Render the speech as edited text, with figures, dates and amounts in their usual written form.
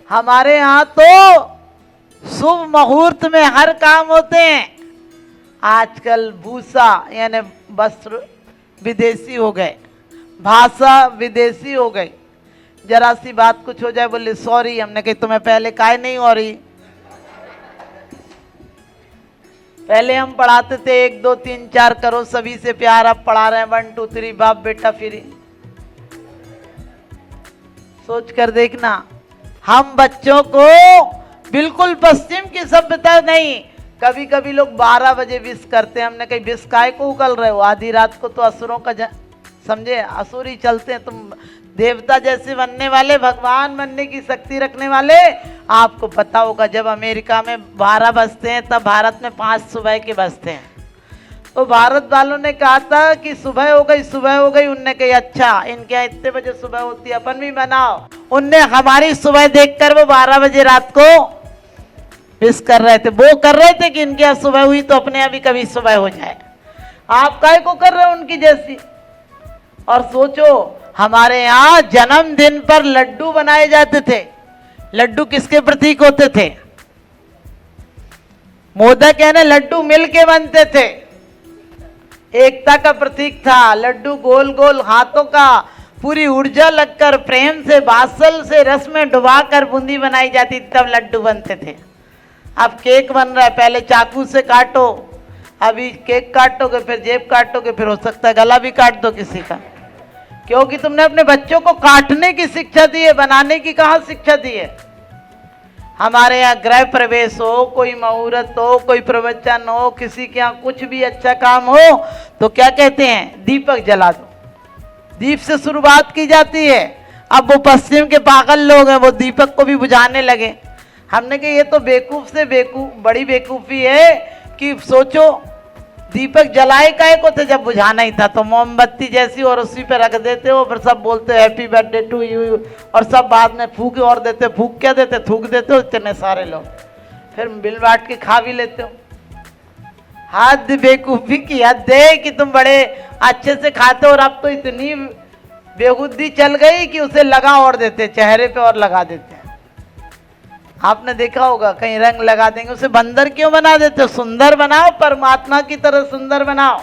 हमारे यहाँ तो शुभ मुहूर्त में हर काम होते हैं। आजकल भूसा यानी वस्त्र विदेशी हो गए, भाषा विदेशी हो गई। जरा सी बात कुछ हो जाए बोले सॉरी। हमने कही तुम्हें पहले काहे नहीं हो रही? पहले हम पढ़ाते थे 1 2 3 4 करो सभी से प्यार, अब पढ़ा रहे हैं 1 2 3 बाप बेटा फिर। सोच कर देखना, हम बच्चों को बिल्कुल पश्चिम की सभ्यता नहीं। कभी कभी लोग 12 बजे विश करते हैं। हमने कही विश काय को उगल रहे हो? आधी रात को तो असुरों का समझे, असुर ही चलते हैं। तुम देवता जैसे बनने वाले, भगवान बनने की शक्ति रखने वाले, आपको पता होगा जब अमेरिका में 12 बजते हैं तब भारत में 5 सुबह के बजते हैं। तो भारत वालों ने कहा था कि सुबह हो गई, सुबह हो गई। उनने कही अच्छा इनके यहाँ इतने बजे सुबह होती है, अपन भी मनाओ। उनने हमारी सुबह देखकर वो 12 बजे रात को विश कर रहे थे। वो कर रहे थे कि इनके यहाँ सुबह हुई तो अपने यहाँ भी कभी सुबह हो जाए। आप काहे को कर रहे हो उनकी जैसी? और सोचो हमारे यहाँ जन्मदिन पर लड्डू बनाए जाते थे। लड्डू किसके प्रतीक होते थे? मोदक यानी लड्डू मिलके बनते थे, एकता का प्रतीक था। लड्डू गोल गोल हाथों का, पूरी ऊर्जा लगकर प्रेम से बासल से रस में डुबाकर बूंदी बनाई जाती तब लड्डू बनते थे। अब केक बन रहा है, पहले चाकू से काटो, अभी केक काटोगे फिर जेब काटोगे, फिर हो सकता है गला भी काट दो किसी का, क्योंकि तुमने अपने बच्चों को काटने की शिक्षा दी है, बनाने की कहाँ शिक्षा दी है। हमारे यहाँ गृह प्रवेश हो, कोई मुहूर्त हो, कोई प्रवचन हो, किसी के यहाँ कुछ भी अच्छा काम हो तो क्या कहते हैं? दीपक जला दो। दीप से शुरुआत की जाती है। अब वो पश्चिम के पागल लोग हैं, वो दीपक को भी बुझाने लगे। हमने कहा ये तो बेवकूफ से बेवकूफ, बड़ी बेवकूफ़ी है कि सोचो दीपक जलाए काहे को थे जब बुझाना ही था तो मोमबत्ती जैसी और उसी पे रख देते हो, फिर सब बोलते हो हैप्पी बर्थडे टू यू, और सब बाद में फूक और देते। फूक क्या देते? थूक देते हो इतने सारे लोग, फिर बिल बांट के खा भी लेते हो। हद बेवकूफ़ी की हद है कि तुम बड़े अच्छे से खाते हो और अब तो इतनी बेहुद्दी चल गई कि उसे लगा और देते, चेहरे पे और लगा देते हैं। आपने देखा होगा कहीं रंग लगा देंगे, उसे बंदर क्यों बना देते हो? सुंदर बनाओ, परमात्मा की तरह सुंदर बनाओ।